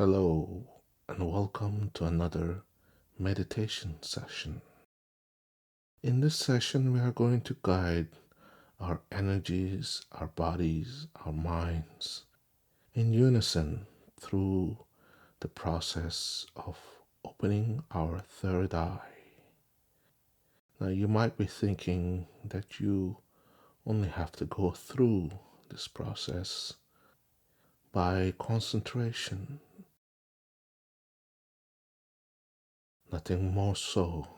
Hello, and welcome to another meditation session. In this session, we are going to guide our energies, our bodies, our minds in unison through the process of opening our third eye. Now, you might be thinking that you only have to go through this process by concentration. Nothing more so.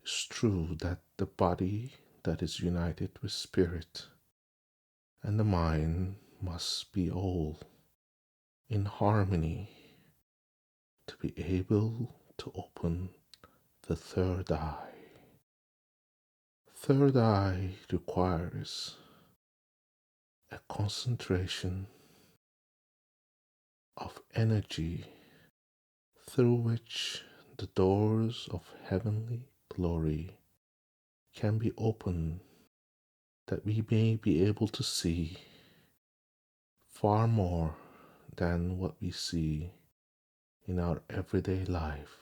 It's true that the body that is united with spirit and the mind must be all in harmony to be able to open the third eye. Third eye requires a concentration of energy through which the doors of heavenly glory can be opened, that we may be able to see far more than what we see in our everyday life.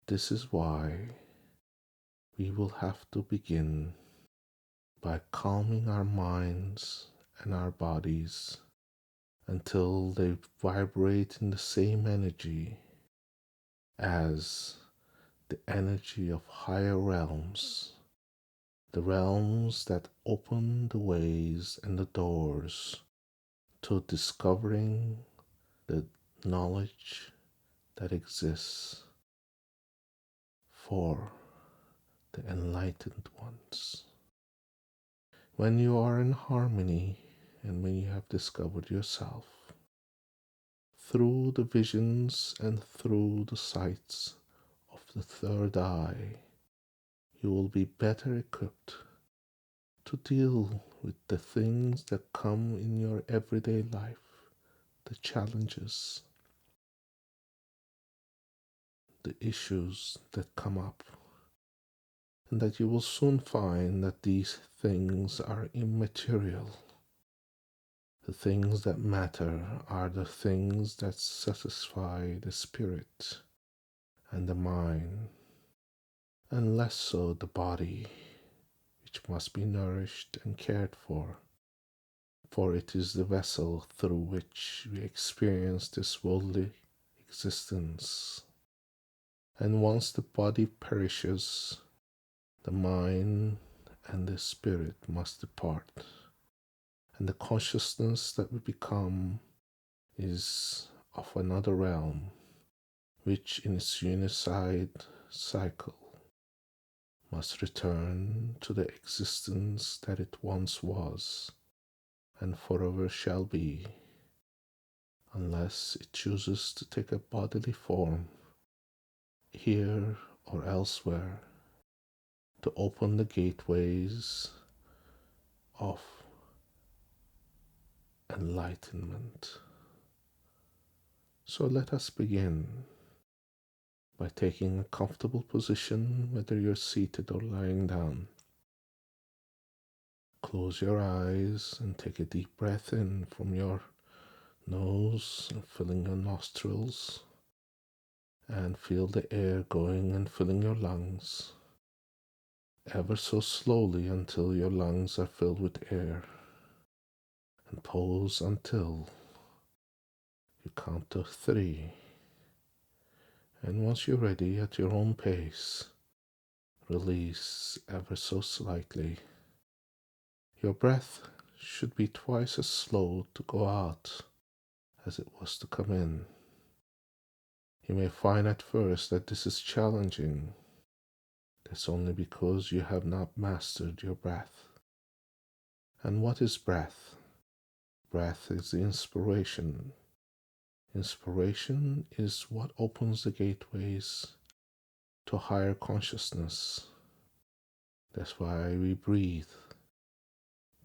This is why we will have to begin by calming our minds and our bodies until they vibrate in the same energy as the energy of higher realms, the realms that open the ways and the doors to discovering the knowledge that exists for the enlightened ones. When you are in harmony and when you have discovered yourself, through the visions and through the sights of the third eye, you will be better equipped to deal with the things that come in your everyday life, the challenges, the issues that come up, and that you will soon find that these things are immaterial. The things that matter are the things that satisfy the spirit and the mind, and less so the body, which must be nourished and cared for it is the vessel through which we experience this worldly existence. And once the body perishes, the mind and the spirit must depart, and the consciousness that we become is of another realm, which in its unicide cycle must return to the existence that it once was and forever shall be, unless it chooses to take a bodily form here or elsewhere to open the gateways of enlightenment. So let us begin by taking a comfortable position, whether you're seated or lying down. Close your eyes and take a deep breath in from your nose and filling your nostrils, and feel the air going and filling your lungs ever so slowly until your lungs are filled with air, and pause until you count to 3. And once you're ready, at your own pace, release ever so slightly. Your breath should be twice as slow to go out as it was to come in. You may find at first that this is challenging. That's only because you have not mastered your breath. And what is breath? Breath is the inspiration. Inspiration is what opens the gateways to higher consciousness. That's why we breathe.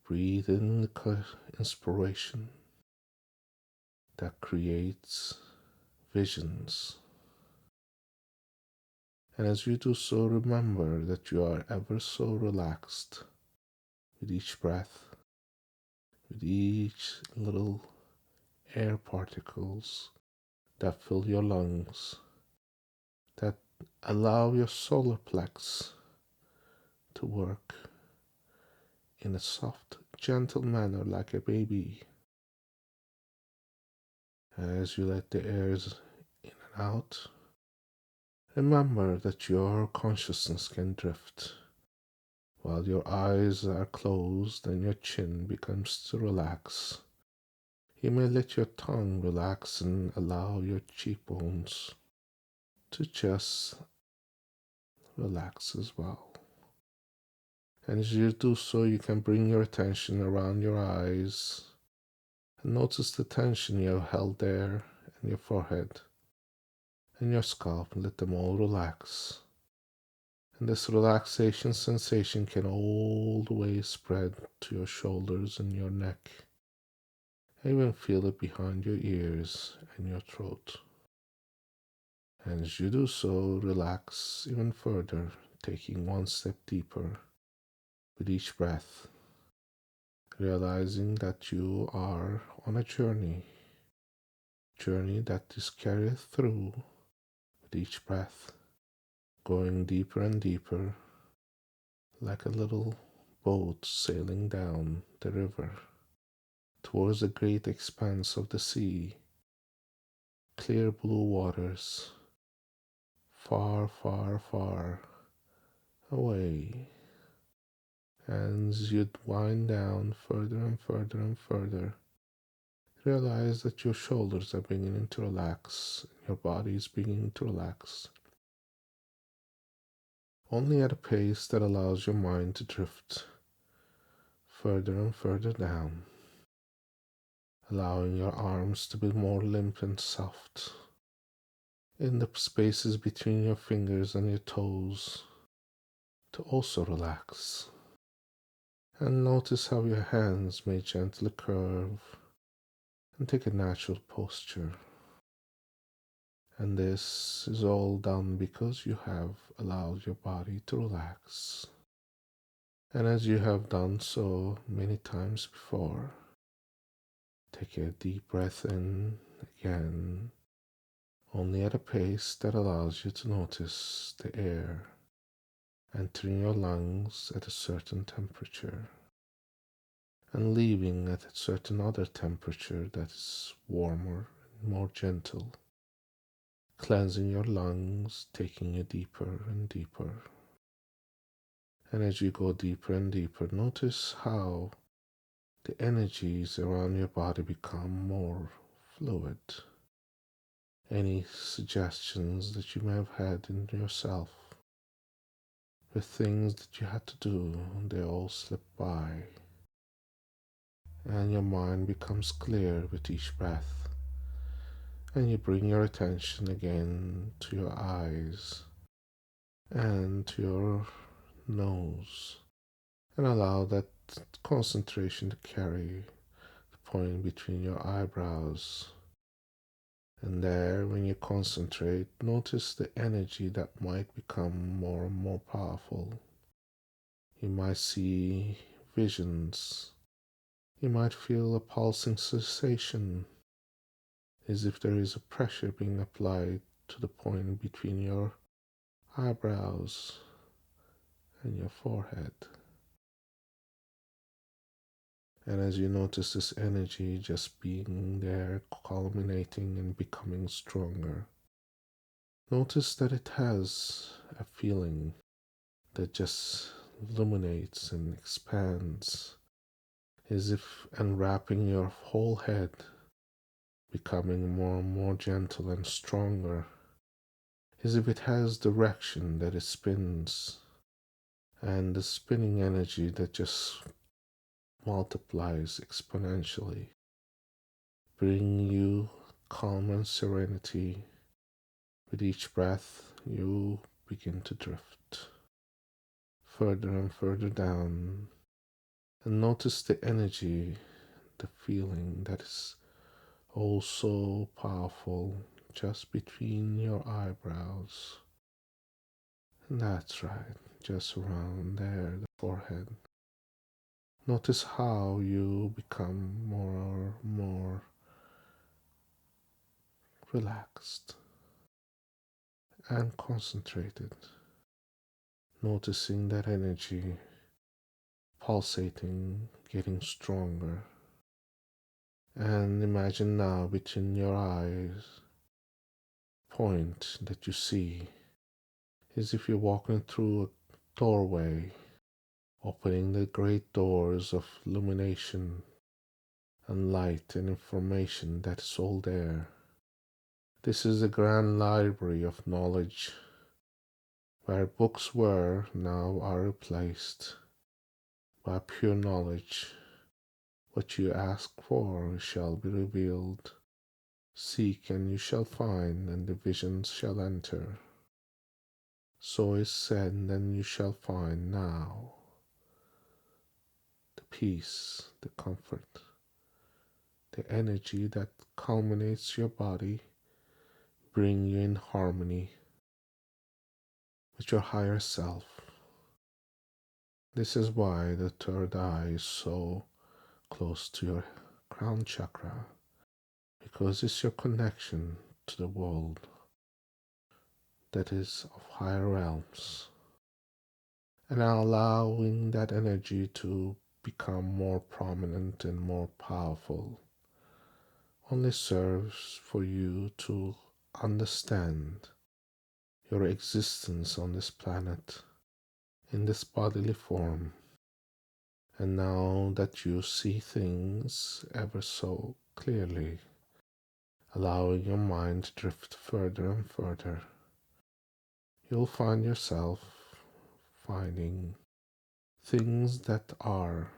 Breathe in the inspiration that creates visions. And as you do so, remember that you are ever so relaxed with each breath, with each little air particles that fill your lungs, that allow your solar plex to work in a soft, gentle manner like a baby. As you let the airs in and out, remember that your consciousness can drift while your eyes are closed and your chin becomes to relax. You may let your tongue relax and allow your cheekbones to just relax as well. And as you do so, you can bring your attention around your eyes and notice the tension you have held there in your forehead and your scalp, and let them all relax. And this relaxation sensation can all the way spread to your shoulders and your neck. Even feel it behind your ears and your throat. And as you do so, relax even further, taking one step deeper with each breath, realizing that you are on a journey that is carried through with each breath, going deeper and deeper, like a little boat sailing down the river towards the great expanse of the sea, clear blue waters, far, far, far away. And as you wind down further and further and further, realize that your shoulders are beginning to relax, your body is beginning to relax, only at a pace that allows your mind to drift further and further down, allowing your arms to be more limp and soft, in the spaces between your fingers and your toes to also relax. And notice how your hands may gently curve and take a natural posture. And this is all done because you have allowed your body to relax. And as you have done so many times before, take a deep breath in again, only at a pace that allows you to notice the air entering your lungs at a certain temperature and leaving at a certain other temperature that is warmer and more gentle, cleansing your lungs, taking you deeper and deeper. And as you go deeper and deeper, notice how the energies around your body become more fluid. Any suggestions that you may have had in yourself with things that you had to do, they all slip by. And your mind becomes clear with each breath. And you bring your attention again to your eyes and to your nose, and allow that concentration to carry the point between your eyebrows. And there, when you concentrate, notice the energy that might become more and more powerful. You might see visions. You might feel a pulsing sensation, as if there is a pressure being applied to the point between your eyebrows and your forehead. And as you notice this energy just being there, culminating and becoming stronger, notice that it has a feeling that just illuminates and expands, as if enwrapping your whole head, becoming more and more gentle and stronger, as if it has direction that it spins, and the spinning energy that just multiplies exponentially, bringing you calm and serenity. With each breath, you begin to drift further and further down, and notice the energy, the feeling that is oh so powerful just between your eyebrows. And that's right, just around there, the forehead. Notice how you become more relaxed and concentrated, noticing that energy pulsating, getting stronger. And imagine now within your eyes, point that you see as if you're walking through a doorway, opening the great doors of illumination and light and information that is all there. This is a grand library of knowledge, where books were now are replaced by pure knowledge. What you ask for shall be revealed. Seek and you shall find, and the visions shall enter. So is said, and you shall find now the peace, the comfort, the energy that culminates your body, bring you in harmony with your higher self. This is why the third eye is so close to your crown chakra, because it's your connection to the world that is of higher realms, and allowing that energy to become more prominent and more powerful only serves for you to understand your existence on this planet in this bodily form. And now that you see things ever so clearly, allowing your mind to drift further and further, you'll find yourself finding things that are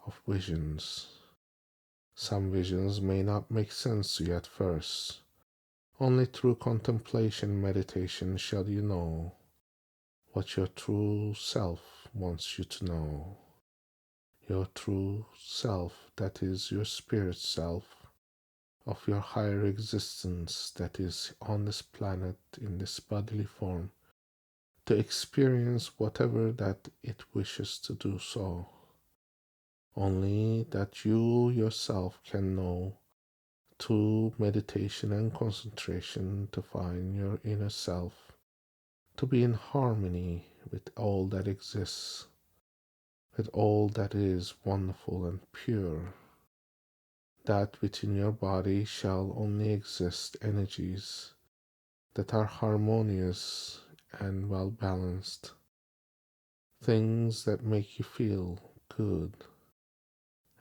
of visions. Some visions may not make sense to you at first. Only through contemplation and meditation shall you know what your true self wants you to know. Your true self, that is your spirit self, of your higher existence that is on this planet in this bodily form, to experience whatever that it wishes to do so. Only that you yourself can know through meditation and concentration to find your inner self, to be in harmony with all that exists, with all that is wonderful and pure. That within your body shall only exist energies that are harmonious and well balanced, things that make you feel good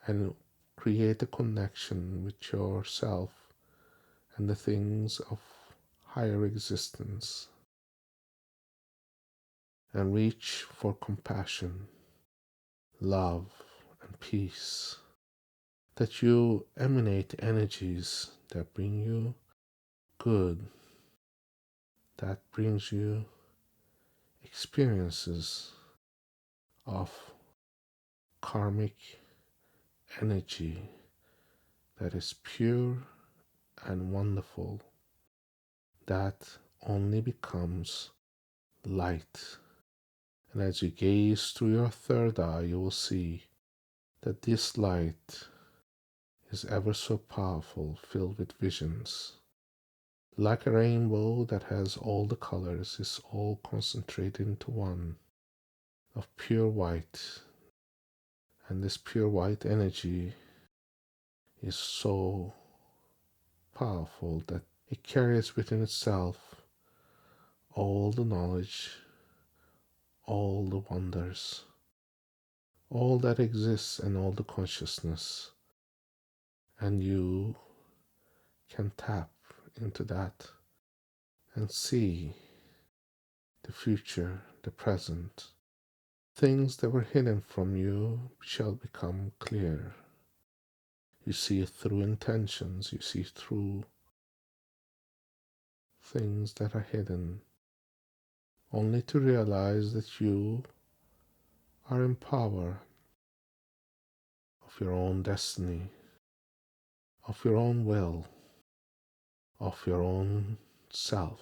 and create a connection with yourself and the things of higher existence, and reach for compassion, love, and peace, that you emanate energies that bring you good, that brings you experiences of karmic energy that is pure and wonderful, that only becomes light. And as you gaze through your third eye, you will see that this light is ever so powerful, filled with visions. Like a rainbow that has all the colors, is all concentrated into one of pure white. And this pure white energy is so powerful that it carries within itself all the knowledge, all the wonders, all that exists, and all the consciousness. And you can tap into that and see the future, the present. Things that were hidden from you shall become clear. You see it through intentions, you see through things that are hidden, only to realize that you are in power of your own destiny, of your own will, of your own self.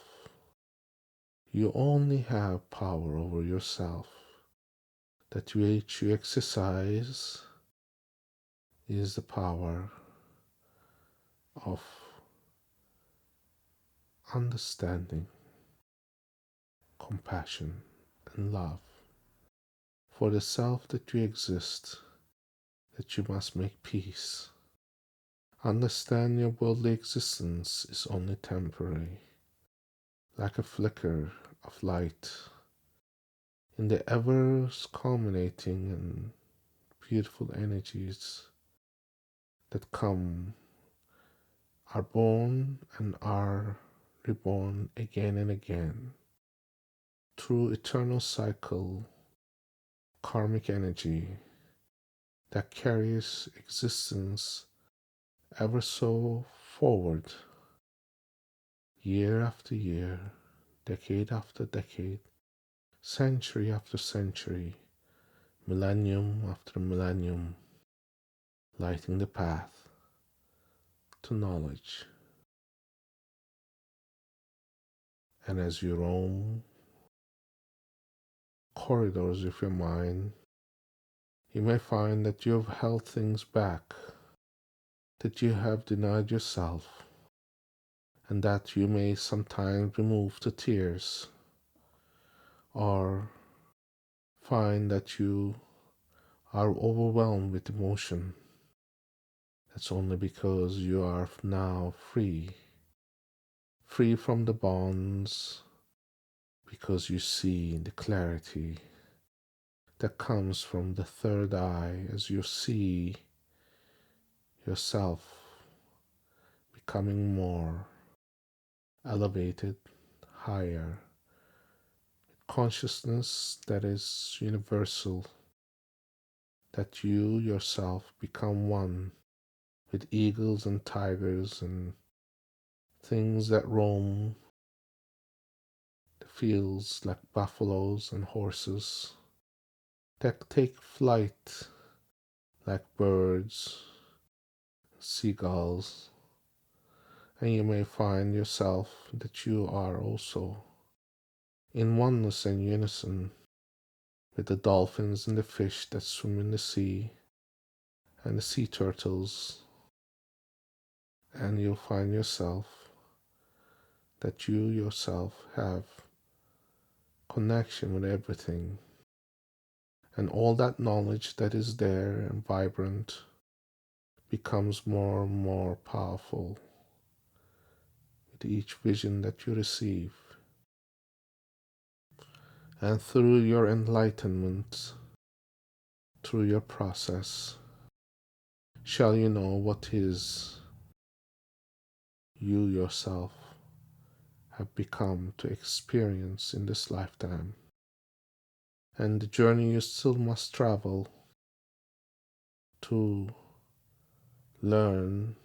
You only have power over yourself. That which you exercise is the power of understanding, compassion, and love for the self that you exist, that you must make peace. Understand your worldly existence is only temporary, like a flicker of light in the ever culminating and beautiful energies that come, are born and are reborn again and again through eternal cycle, karmic energy that carries existence ever so forward, year after year, decade after decade, century after century, millennium after millennium, lighting the path to knowledge. And as you roam corridors of your mind, you may find that you have held things back, that you have denied yourself, and that you may sometimes be moved to tears, or find that you are overwhelmed with emotion. That's only because you are now free from the bonds, because you see the clarity that comes from the third eye as you see yourself becoming more elevated, higher, consciousness that is universal, that you yourself become one with eagles and tigers and things that roam the fields like buffaloes and horses, that take flight like birds, seagulls, and you may find yourself that you are also in oneness and unison with the dolphins and the fish that swim in the sea and the sea turtles, and you'll find yourself that you yourself have connection with everything, and all that knowledge that is there and vibrant becomes more and more powerful with each vision that you receive. And through your enlightenment, through your process, shall you know what is you yourself have become to experience in this lifetime, and the journey you still must travel to learn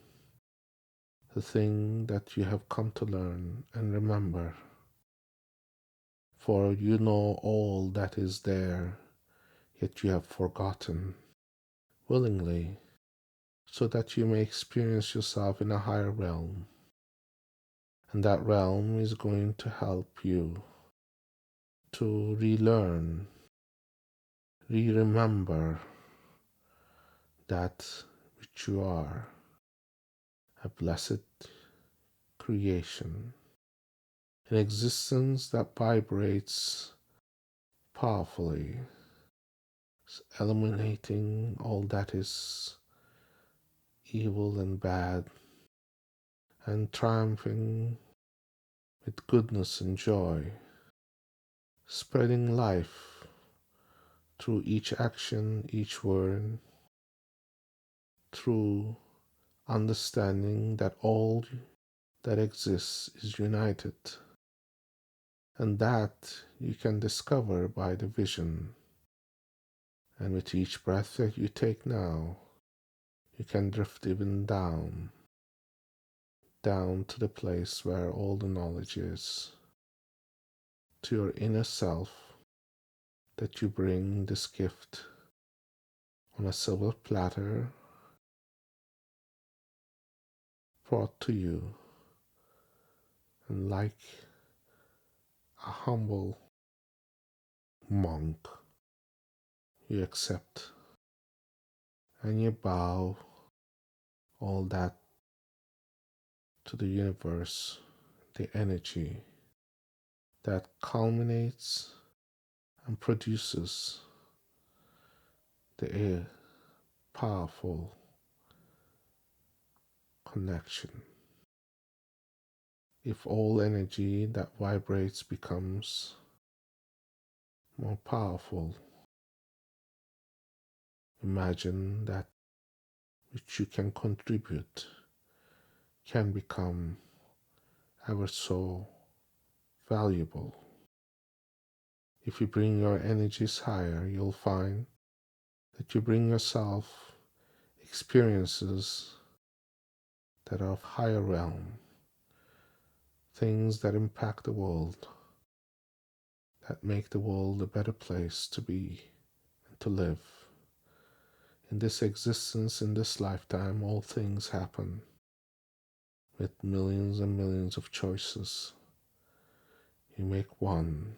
the thing that you have come to learn and remember. For you know all that is there, yet you have forgotten willingly, so that you may experience yourself in a higher realm. And that realm is going to help you to relearn, remember that which you are, a blessed creation, an existence that vibrates powerfully, eliminating all that is evil and bad, and triumphing with goodness and joy, spreading life through each action, each word, through understanding that all that exists is united, and that you can discover by the vision. And with each breath that you take now, you can drift even down to the place where all the knowledge is, to your inner self, that you bring this gift on a silver platter brought to you, and like a humble monk, you accept and you bow all that to the universe, the energy that culminates and produces the powerful connection. If all energy that vibrates becomes more powerful, imagine that which you can contribute can become ever so valuable. If you bring your energies higher, you'll find that you bring yourself experiences that are of higher realm, things that impact the world, that make the world a better place to be and to live. In this existence, in this lifetime, all things happen with millions and millions of choices. You make one,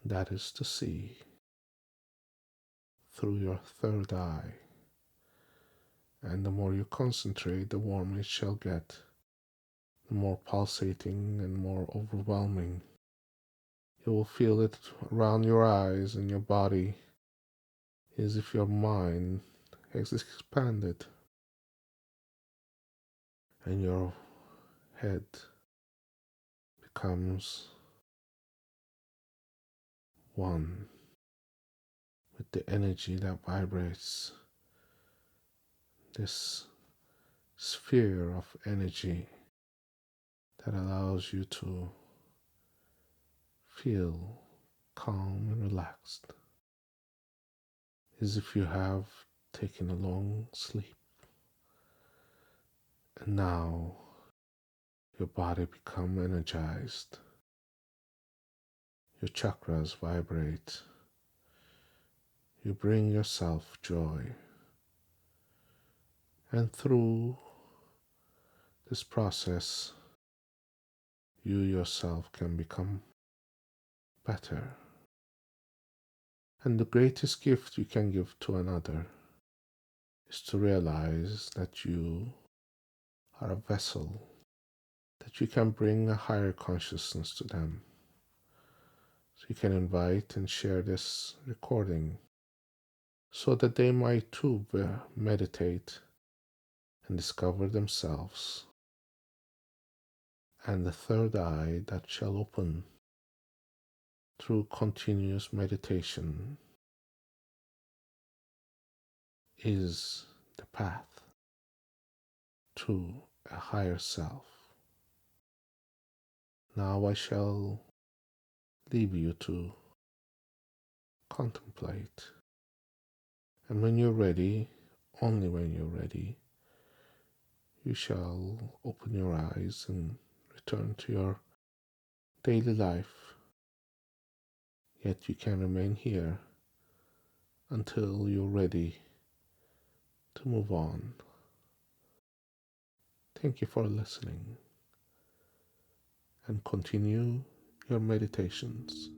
that is to see through your third eye. And the more you concentrate, the warmer it shall get, the more pulsating and more overwhelming. You will feel it around your eyes and your body, as if your mind has expanded and your head becomes one with the energy that vibrates, this sphere of energy that allows you to feel calm and relaxed, as if you have taken a long sleep. And now your body becomes energized. Your chakras vibrate. You bring yourself joy. And through this process, you yourself can become better. And the greatest gift you can give to another is to realize that you are a vessel, that you can bring a higher consciousness to them. So you can invite and share this recording so that they might too meditate and discover themselves. And the third eye that shall open through continuous meditation is the path to a higher self. Now I shall leave you to contemplate. And when you're ready, only when you're ready, you shall open your eyes and return to your daily life. Yet you can remain here until you're ready to move on. Thank you for listening, and continue your meditations.